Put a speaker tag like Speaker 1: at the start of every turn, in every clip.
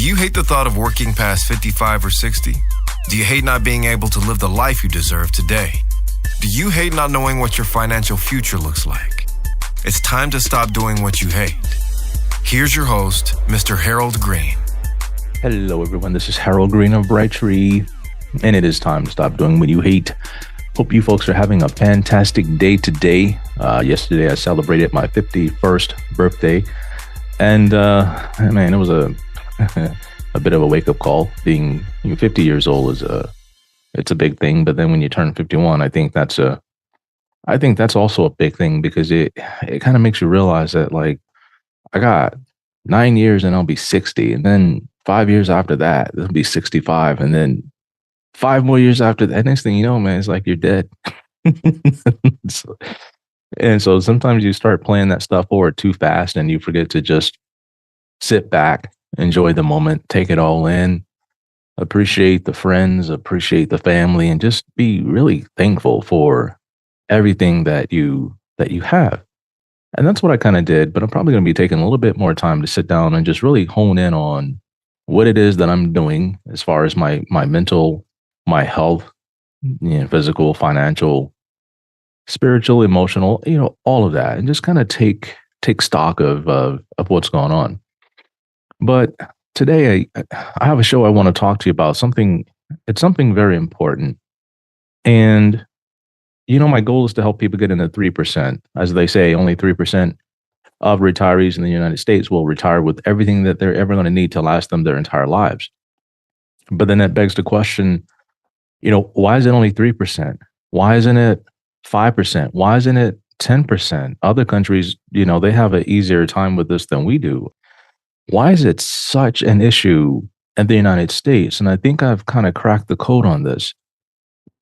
Speaker 1: Do you hate the thought of working past 55 or 60? Do you hate not being able to live the life you deserve today? Do you hate not knowing what your financial future looks like? It's time to stop doing what you hate. Here's your host, Mr. Harold Green.
Speaker 2: Hello, everyone. This is Harold Green of Brightree, and it is time to stop doing what you hate. Hope you folks are having a fantastic day today. Yesterday, I celebrated my 51st birthday, and man, it was a bit of a wake-up call. Being 50 years old it's a big thing, but then when you turn 51, I think that's also a big thing, because it kind of makes you realize that, like, I got 9 years and I'll be 60, and then 5 years after that, it'll be 65, and then 5 more years after that. Next thing you know, man, it's like you're dead. So sometimes you start playing that stuff forward too fast, and you forget to just sit back, enjoy the moment, take it all in, appreciate the friends, appreciate the family, and just be really thankful for everything that you have. And that's what I kind of did, but I'm probably going to be taking a little bit more time to sit down and just really hone in on what it is that I'm doing as far as my mental, my health, physical, financial, spiritual, emotional, all of that, and just kind of take stock of what's going on. But today I have a show I want to talk to you about something. It's something very important. And, my goal is to help people get into 3%. As they say, only 3% of retirees in the United States will retire with everything that they're ever going to need to last them their entire lives. But then that begs the question, why is it only 3%? Why isn't it 5%? Why isn't it 10%? Other countries, they have an easier time with this than we do. Why is it such an issue in the United States? And I think I've kind of cracked the code on this.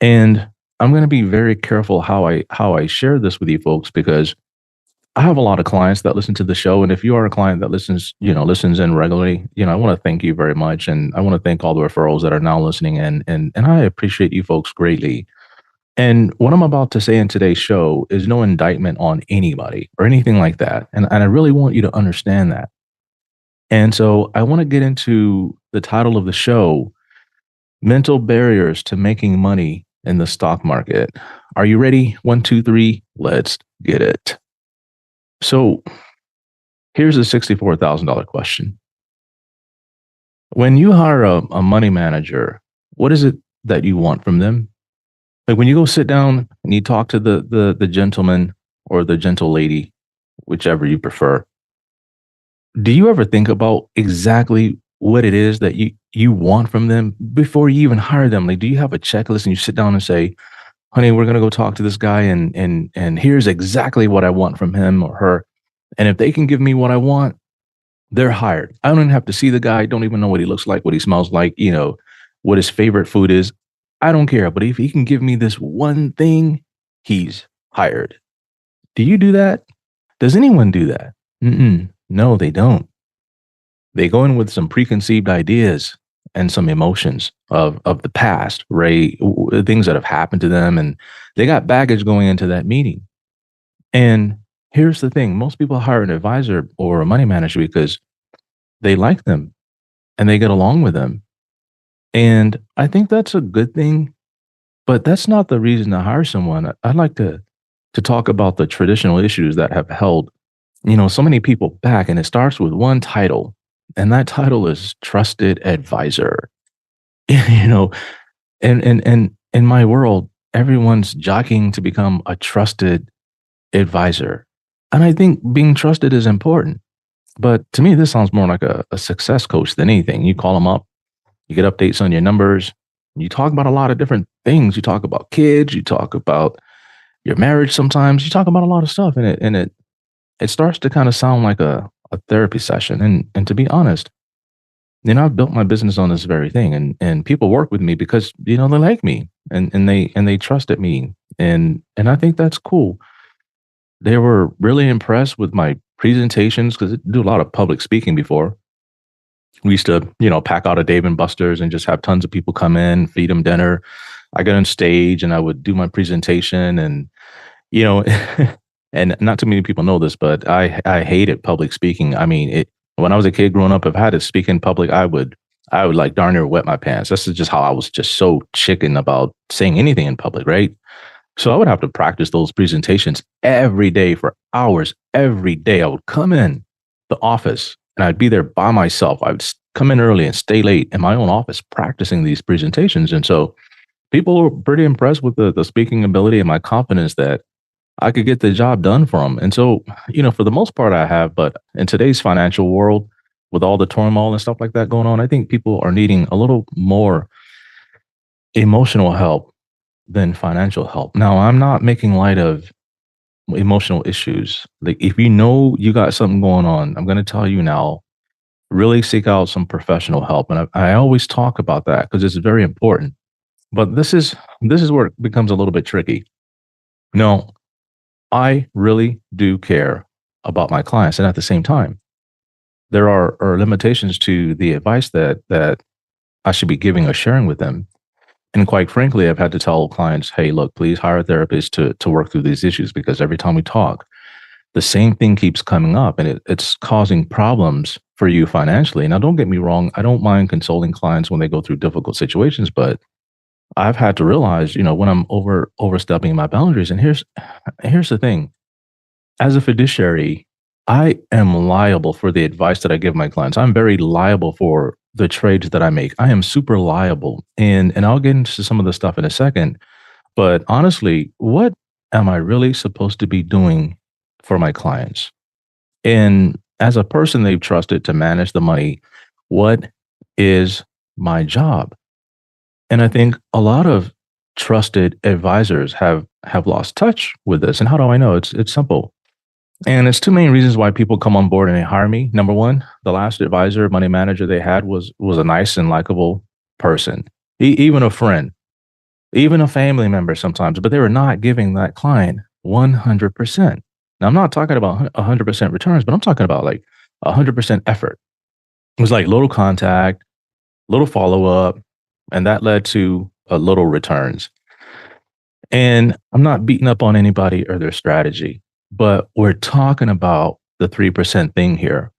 Speaker 2: And I'm going to be very careful how I share this with you folks, because I have a lot of clients that listen to the show. And if you are a client that listens in regularly, I want to thank you very much. And I want to thank all the referrals that are now listening in. And I appreciate you folks greatly. And what I'm about to say in today's show is no indictment on anybody or anything like that. And I really want you to understand that. And so I want to get into the title of the show, Mental Barriers to Making Money in the Stock Market. Are you ready? 1, 2, 3, let's get it. So here's a $64,000 question. When you hire a money manager, what is it that you want from them? Like, when you go sit down and you talk to the gentleman or the gentle lady, whichever you prefer, do you ever think about exactly what it is that you want from them before you even hire them? Like, do you have a checklist and you sit down and say, honey, we're going to go talk to this guy, and here's exactly what I want from him or her. And if they can give me what I want, they're hired. I don't even have to see the guy. I don't even know what he looks like, what he smells like, what his favorite food is. I don't care. But if he can give me this one thing, he's hired. Do you do that? Does anyone do that? No, they don't. They go in with some preconceived ideas and some emotions of the past, right? Things that have happened to them, and they got baggage going into that meeting. And here's the thing. Most people hire an advisor or a money manager because they like them and they get along with them. And I think that's a good thing, but that's not the reason to hire someone. I'd like to talk about the traditional issues that have held so many people back, and it starts with one title, and that title is trusted advisor. And in my world, everyone's jockeying to become a trusted advisor. And I think being trusted is important. But to me, this sounds more like a success coach than anything. You call them up, you get updates on your numbers, you talk about a lot of different things. You talk about kids, you talk about your marriage sometimes, you talk about a lot of stuff, and it starts to kind of sound like a therapy session. And to be honest, I've built my business on this very thing, and people work with me because, they like me and they trusted me. And I think that's cool. They were really impressed with my presentations, because I do a lot of public speaking before. We used to, pack out a Dave and Buster's and just have tons of people come in, feed them dinner. I got on stage and I would do my presentation, and, and not too many people know this, but I hated public speaking. I mean, When I was a kid growing up, if I had to speak in public, I would like darn near wet my pants. This is just how I was just so chicken about saying anything in public, right? So I would have to practice those presentations every day for hours. Every day I would come in the office and I'd be there by myself. I would come in early and stay late in my own office practicing these presentations. And so people were pretty impressed with the speaking ability and my confidence that I could get the job done for them. And so, for the most part, I have. But in today's financial world, with all the turmoil and stuff like that going on, I think people are needing a little more emotional help than financial help. Now, I'm not making light of emotional issues. Like, if you know you got something going on, I'm going to tell you now, really seek out some professional help. And I always talk about that because it's very important. But this is where it becomes a little bit tricky. No, I really do care about my clients, and at the same time, there are limitations to the advice that I should be giving or sharing with them. And quite frankly, I've had to tell clients, hey, look, please hire a therapist to work through these issues, because every time we talk, the same thing keeps coming up, and it's causing problems for you financially. Now, don't get me wrong, I don't mind consoling clients when they go through difficult situations, but I've had to realize, when I'm overstepping my boundaries. And here's the thing. As a fiduciary, I am liable for the advice that I give my clients. I'm very liable for the trades that I make. I am super liable. And I'll get into some of the stuff in a second. But honestly, what am I really supposed to be doing for my clients? And as a person they've trusted to manage the money, what is my job? And I think a lot of trusted advisors have lost touch with this. And how do I know? It's simple. And it's two main reasons why people come on board and they hire me. Number one, the last advisor, money manager they had was a nice and likable person, even a friend, even a family member sometimes, but they were not giving that client 100%. Now, I'm not talking about 100% returns, but I'm talking about like 100% effort. It was like little contact, little follow up, and that led to a little returns. And I'm not beating up on anybody or their strategy, but we're talking about the 3% thing here.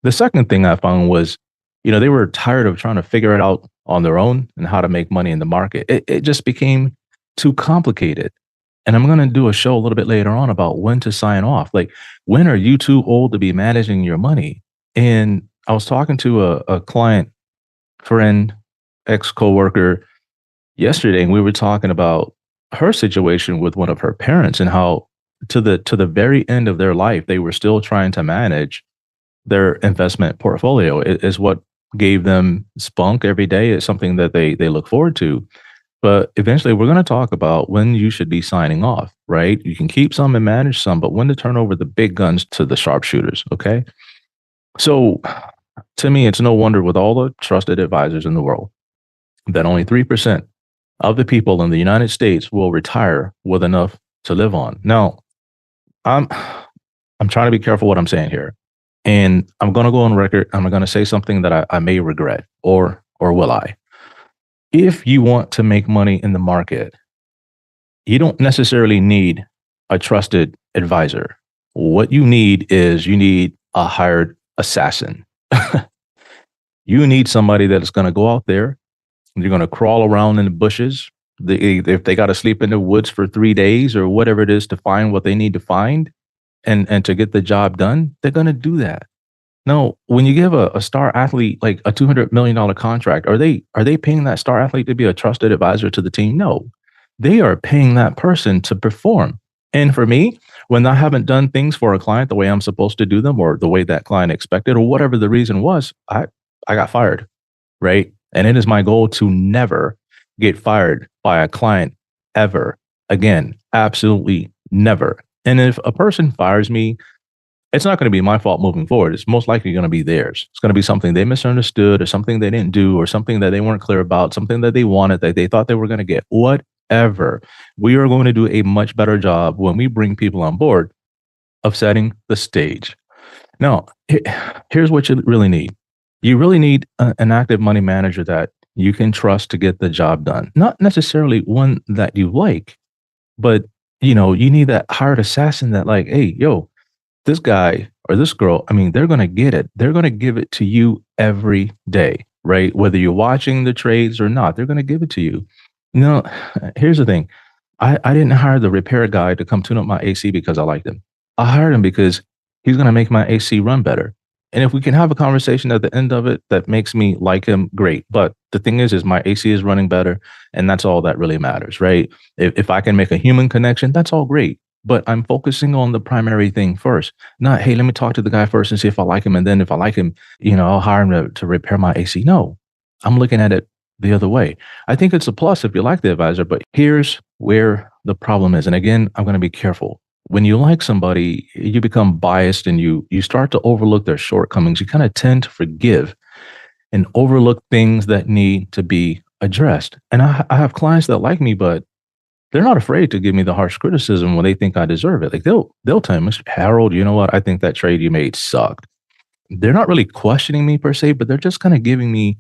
Speaker 2: The second thing I found was, they were tired of trying to figure it out on their own and how to make money in the market. It just became too complicated. And I'm going to do a show a little bit later on about when to sign off. Like, when are you too old to be managing your money? And I was talking to a client, friend, ex-coworker yesterday, and we were talking about her situation with one of her parents and how to the very end of their life, they were still trying to manage their investment portfolio. It is what gave them spunk every day. It's something that they look forward to. But eventually we're going to talk about when you should be signing off, right? You can keep some and manage some, but when to turn over the big guns to the sharpshooters. Okay. So to me, it's no wonder, with all the trusted advisors in the world, that only 3% of the people in the United States will retire with enough to live on. Now, I'm trying to be careful what I'm saying here. And I'm going to go on record. I'm going to say something that I may regret, or will I? If you want to make money in the market, you don't necessarily need a trusted advisor. What you need is a hired assassin. You need somebody that's going to go out there. You're going to crawl around in the bushes. If they got to sleep in the woods for 3 days or whatever it is to find what they need to find and to get the job done, they're going to do that. No, when you give a star athlete like a $200 million contract, are they paying that star athlete to be a trusted advisor to the team? No, they are paying that person to perform. And for me, when I haven't done things for a client the way I'm supposed to do them, or the way that client expected, or whatever the reason was, I got fired, right? And it is my goal to never get fired by a client ever again. Absolutely never. And if a person fires me, it's not going to be my fault moving forward. It's most likely going to be theirs. It's going to be something they misunderstood, or something they didn't do, or something that they weren't clear about, something that they wanted, that they thought they were going to get. Whatever. We are going to do a much better job when we bring people on board of setting the stage. Now, here's what you really need. You really need an active money manager that you can trust to get the job done. Not necessarily one that you like, but you need that hired assassin that, like, hey, yo, this guy or this girl, I mean, they're going to get it. They're going to give it to you every day, right? Whether you're watching the trades or not, they're going to give it to you. No, here's the thing. I didn't hire the repair guy to come tune up my AC because I liked him. I hired him because he's going to make my AC run better. And if we can have a conversation at the end of it that makes me like him, great. But the thing is my AC is running better. And that's all that really matters, right? If I can make a human connection, that's all great. But I'm focusing on the primary thing first, not, hey, let me talk to the guy first and see if I like him. And then if I like him, I'll hire him to repair my AC. No, I'm looking at it the other way. I think it's a plus if you like the advisor, but here's where the problem is. And again, I'm going to be careful. When you like somebody, you become biased and you start to overlook their shortcomings. You kind of tend to forgive and overlook things that need to be addressed. And I have clients that like me, but they're not afraid to give me the harsh criticism when they think I deserve it. Like they'll tell me, Mr. Harold, you know what? I think that trade you made sucked. They're not really questioning me per se, but they're just kind of giving me,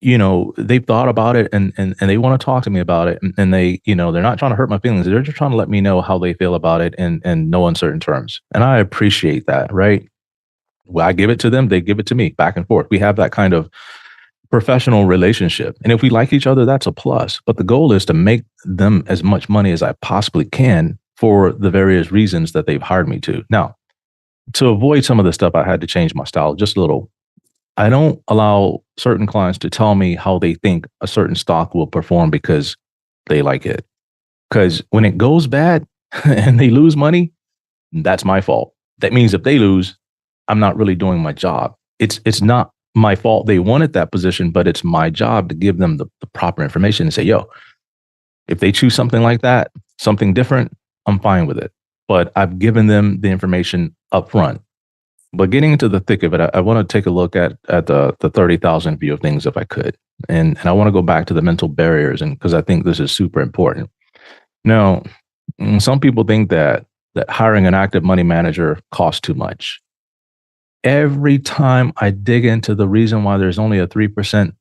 Speaker 2: they've thought about it and they want to talk to me about it. And they, they're not trying to hurt my feelings. They're just trying to let me know how they feel about it in no uncertain terms. And I appreciate that, right? Well, I give it to them, they give it to me, back and forth. We have that kind of professional relationship. And if we like each other, that's a plus. But the goal is to make them as much money as I possibly can for the various reasons that they've hired me to. Now, to avoid some of the stuff, I had to change my style just a little. I don't allow certain clients to tell me how they think a certain stock will perform because they like it. Because when it goes bad and they lose money, that's my fault. That means if they lose, I'm not really doing my job. It's not my fault they wanted that position, but it's my job to give them the proper information and say, yo, if they choose something like that, something different, I'm fine with it. But I've given them the information up front. But getting into the thick of it, I want to take a look at the 30,000 view of things if I could. And I want to go back to the mental barriers, and because I think this is super important. Now, some people think that hiring an active money manager costs too much. Every time I dig into the reason why there's only a 3%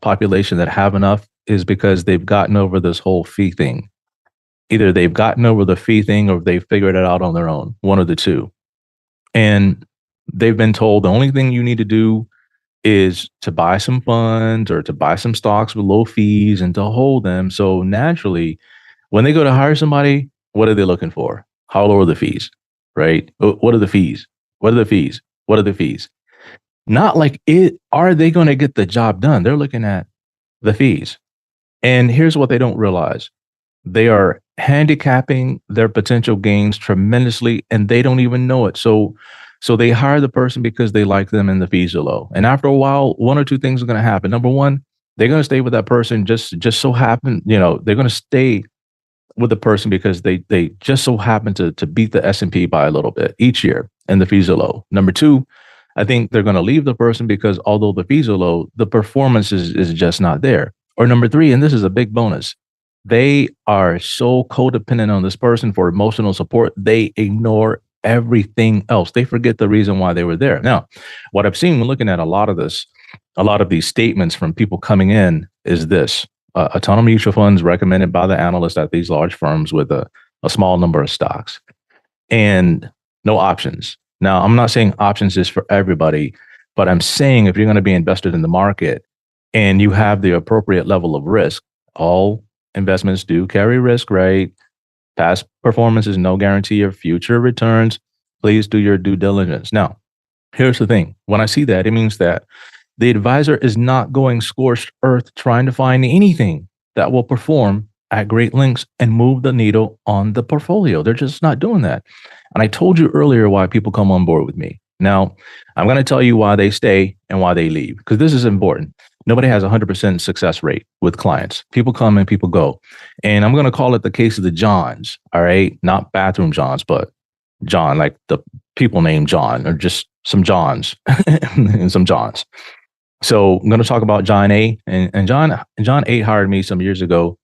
Speaker 2: population that have enough is because they've gotten over this whole fee thing. Either they've gotten over the fee thing or they've figured it out on their own, one of the two. And they've been told the only thing you need to do is to buy some funds or to buy some stocks with low fees and to hold them. So naturally, when they go to hire somebody, what are they looking for? How low are the fees, right? What are the fees? What are the fees? What are the fees? Not like are they going to get the job done? They're looking at the fees. And here's what they don't realize. They are handicapping their potential gains tremendously and they don't even know it. So they hire the person because they like them and the fees are low. And after a while, one or two things are going to happen. Number one, they're going to stay with that person just so happen, they're going to stay with the person because they just so happen to beat the S&P by a little bit each year and the fees are low. Number two, I think they're going to leave the person because although the fees are low, the performance is just not there. Or number three, and this is a big bonus, they are so codependent on this person for emotional support, they ignore everything else. They forget the reason why they were there. Now, what I've seen when looking at a lot of these statements from people coming in is this. A ton of mutual funds recommended by the analysts at these large firms with a small number of stocks and no options. Now, I'm not saying options is for everybody, but I'm saying if you're going to be invested in the market and you have the appropriate level of risk, all investments do carry risk, right? Past performance is no guarantee of future returns. Please do your due diligence. Now, here's the thing. When I see that, it means that the advisor is not going scorched earth trying to find anything that will perform at great lengths and move the needle on the portfolio. They're just not doing that. And I told you earlier why people come on board with me. Now, I'm going to tell you why they stay and why they leave, because this is important. Nobody has a 100% success rate with clients. People come and people go. And I'm going to call it the case of the Johns, all right? Not bathroom Johns, but John, like the people named John, or just some Johns and some Johns. So I'm going to talk about John A. And John A hired me some years ago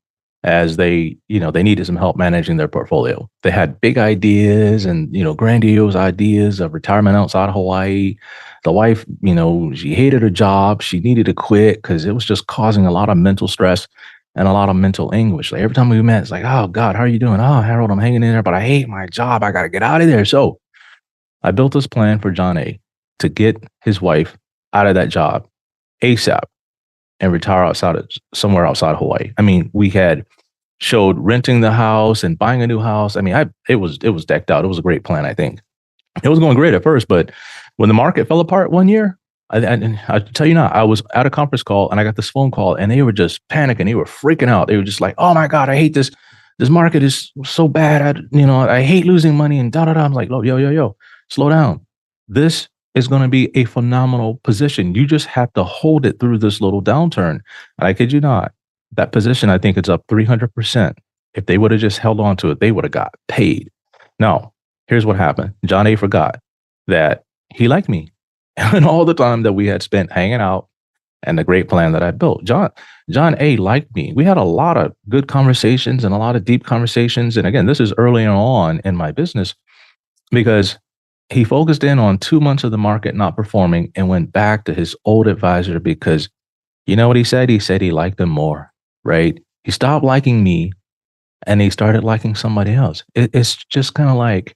Speaker 2: as they needed some help managing their portfolio. They had big ideas and, grandiose ideas of retirement outside of Hawaii. The wife, she hated her job. She needed to quit because it was just causing a lot of mental stress and a lot of mental anguish. Like every time we met, it's like, oh God, how are you doing? Oh, Harold, I'm hanging in there, but I hate my job. I got to get out of there. So I built this plan for John A to get his wife out of that job ASAP and retire somewhere outside Hawaii. I mean, we had showed renting the house and buying a new house. I mean, it was decked out. It was a great plan, I think. It was going great at first, but when the market fell apart one year, I tell you now, I was at a conference call and I got this phone call and they were just panicking. They were freaking out. They were just like, "Oh my God, I hate this. This market is so bad. I hate losing money and da da da." I'm like, "Oh, yo, slow down. This is going to be a phenomenal position. You just have to hold it through this little downturn." And I kid you not, that position, I think it's up 300%. If they would have just held on to it, they would have got paid. Now, here's what happened. John A forgot that he liked me and all the time that we had spent hanging out and the great plan that I built. John A liked me. We had a lot of good conversations and a lot of deep conversations. And again, this is early on in my business because he focused in on 2 months of the market not performing and went back to his old advisor because you know what he said? He said he liked him more, right? He stopped liking me and he started liking somebody else. It's just kind of like,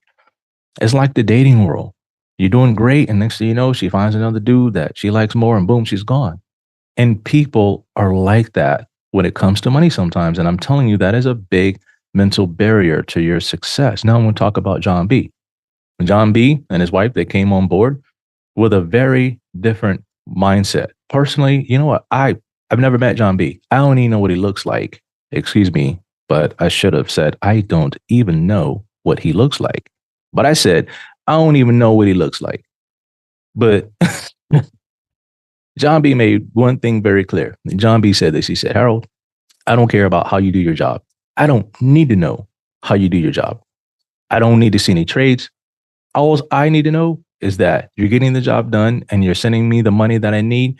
Speaker 2: it's like the dating world. You're doing great. And next thing you know, she finds another dude that she likes more and boom, she's gone. And people are like that when it comes to money sometimes. And I'm telling you, that is a big mental barrier to your success. Now I'm going to talk about John B. John B and his wife, they came on board with a very different mindset. Personally, you know what? I've never met John B. I don't even know what he looks like. Excuse me, but I should have said, I don't even know what he looks like. But I said, I don't even know what he looks like. But John B made one thing very clear. John B said this. He said, "Harold, I don't care about how you do your job. I don't need to know how you do your job. I don't need to see any trades. All I need to know is that you're getting the job done and you're sending me the money that I need,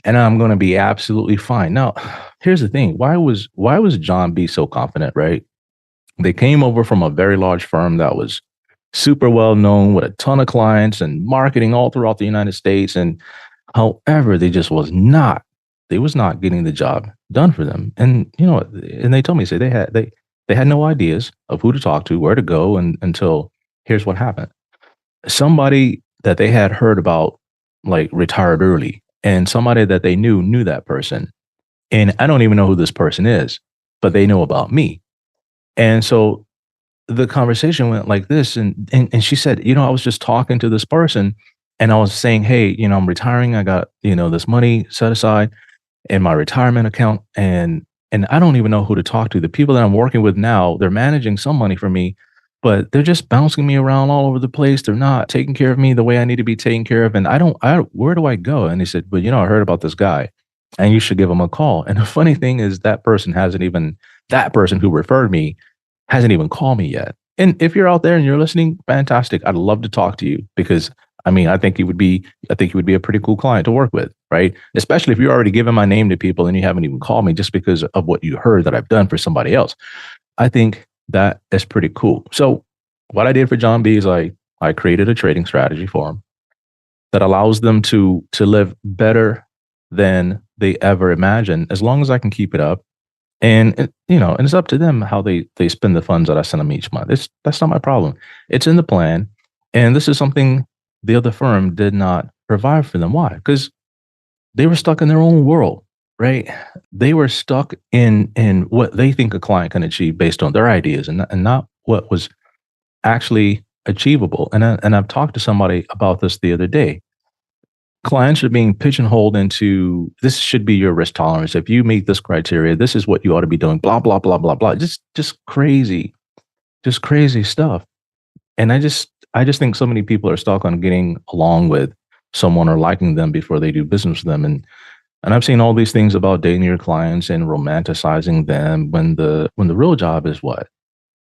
Speaker 2: and I'm going to be absolutely fine." Now, here's the thing. Why was John B so confident, right? They came over from a very large firm that was super well known with a ton of clients and marketing all throughout the United States. And however, they was not getting the job done for them. And, and they told me, they had no ideas of who to talk to, where to go. And until here's what happened. Somebody that they had heard about, like, retired early, and somebody that they knew that person. And I don't even know who this person is, but they know about me. And so the conversation went like this. And she said, I was just talking to this person and I was saying, "Hey, I'm retiring. I got, this money set aside in my retirement account. And I don't even know who to talk to. The people that I'm working with now, they're managing some money for me, but they're just bouncing me around all over the place. They're not taking care of me the way I need to be taken care of. And where do I go?" And he said, "But I heard about this guy and you should give him a call." And the funny thing is that person who referred me hasn't even called me yet. And if you're out there and you're listening, fantastic. I'd love to talk to you because I think you would be a pretty cool client to work with, right? Especially if you're already giving my name to people and you haven't even called me just because of what you heard that I've done for somebody else. I think that is pretty cool. So what I did for John B is I created a trading strategy for him that allows them to live better than they ever imagined, as long as I can keep it up. And it's up to them how they spend the funds that I send them each month. That's not my problem. It's in the plan. And this is something the other firm did not provide for them. Why? Because they were stuck in their own world, right? They were stuck in what they think a client can achieve based on their ideas and not what was actually achievable. And I've talked to somebody about this the other day. Clients are being pigeonholed into, this should be your risk tolerance. If you meet this criteria, this is what you ought to be doing, blah, blah, blah, blah, blah. Just crazy stuff. And I just think so many people are stuck on getting along with someone or liking them before they do business with them. And I've seen all these things about dating your clients and romanticizing them when the real job is what?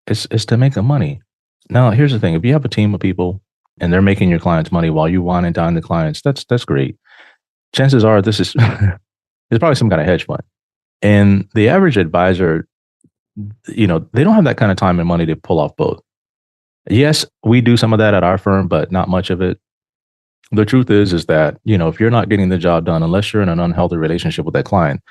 Speaker 2: It's to make them money. Now, here's the thing. If you have a team of people and they're making your clients money while you wine and dine the clients, that's great. Chances are this is it's probably some kind of hedge fund. And the average advisor, they don't have that kind of time and money to pull off both. Yes, we do some of that at our firm, but not much of it. The truth is that, if you're not getting the job done, unless you're in an unhealthy relationship with that client,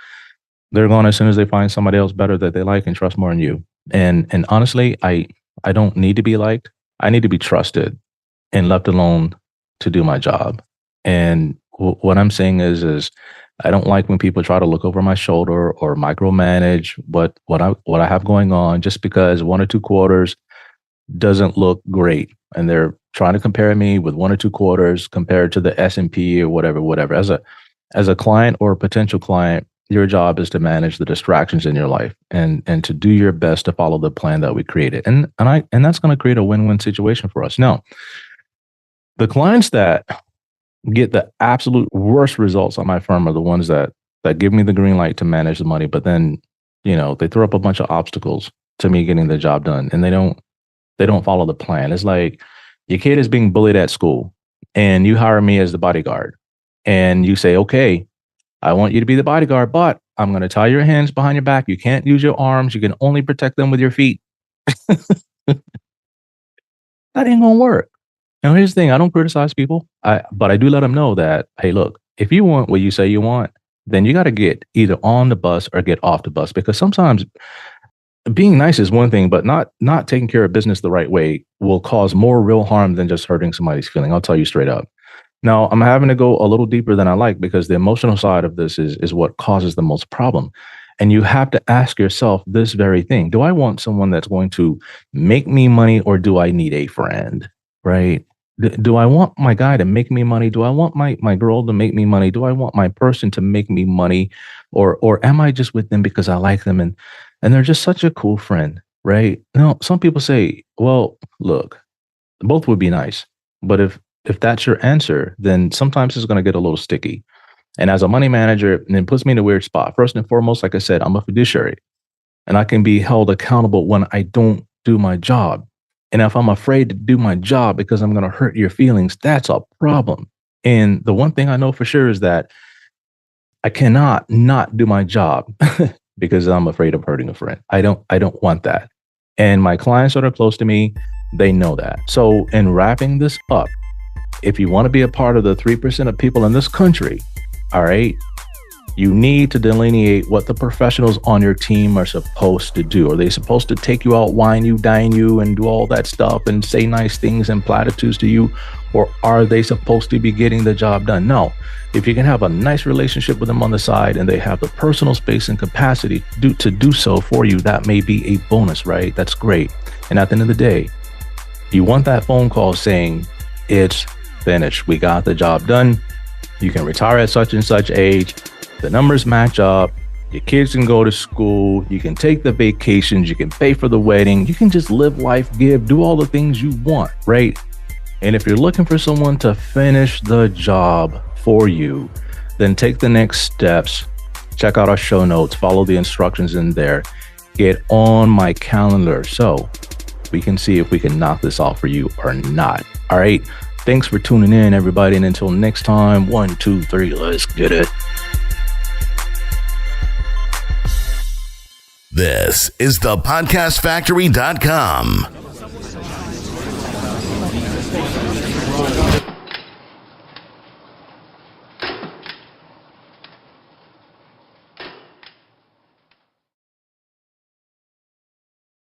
Speaker 2: they're gone as soon as they find somebody else better that they like and trust more in you. And honestly, I don't need to be liked. I need to be trusted. and left alone to do my job. And what I'm saying is I don't like when people try to look over my shoulder or micromanage what I have going on just because 1 or 2 quarters doesn't look great, and they're trying to compare me with 1 or 2 quarters compared to the S&P or whatever. As a client or a potential client, your job is to manage the distractions in your life and to do your best to follow the plan that we created, and that's going to create a win-win situation for us. Now, the clients that get the absolute worst results on my firm are the ones that give me the green light to manage the money, but then they throw up a bunch of obstacles to me getting the job done, and they don't follow the plan. It's like your kid is being bullied at school and you hire me as the bodyguard and you say, okay, I want you to be the bodyguard, but I'm going to tie your hands behind your back. You can't use your arms. You can only protect them with your feet. That ain't going to work. Now, here's the thing. I don't criticize people, but I do let them know that, hey, look, if you want what you say you want, then you got to get either on the bus or get off the bus, because sometimes being nice is one thing, but not taking care of business the right way will cause more real harm than just hurting somebody's feeling. I'll tell you straight up. Now, I'm having to go a little deeper than I like because the emotional side of this is what causes the most problem. And you have to ask yourself this very thing. Do I want someone that's going to make me money, or do I need a friend, right? Do I want my guy to make me money? Do I want my girl to make me money? Do I want my person to make me money? Or am I just with them because I like them and they're just such a cool friend, right? Now, some people say, well, look, both would be nice. But if that's your answer, then sometimes it's going to get a little sticky. And as a money manager, it puts me in a weird spot. First and foremost, like I said, I'm a fiduciary and I can be held accountable when I don't do my job. And if I'm afraid to do my job because I'm going to hurt your feelings, that's a problem. And the one thing I know for sure is that I cannot not do my job because I'm afraid of hurting a friend. I don't want that. And my clients that are close to me, they know that. So in wrapping this up, if you want to be a part of the 3% of people in this country, all right, you need to delineate what the professionals on your team are supposed to do. Are they supposed to take you out, wine you, dine you, and do all that stuff and say nice things and platitudes to you? Or are they supposed to be getting the job done? No. If you can have a nice relationship with them on the side and they have the personal space and capacity to do so for you, that may be a bonus, right? That's great. And at the end of the day, you want that phone call saying, it's finished. We got the job done. You can retire at such and such age. The numbers match up. Your kids can go to school. You can take the vacations. You can pay for the wedding. You can just live life, do all the things you want, right? And if you're looking for someone to finish the job for you, then take the next steps. Check out our show notes. Follow the instructions in there. Get on my calendar so we can see if we can knock this off for you or not. All right. Thanks for tuning in, everybody. And until next time, 1, 2, 3, let's get it.
Speaker 3: This is thepodcastfactory.com.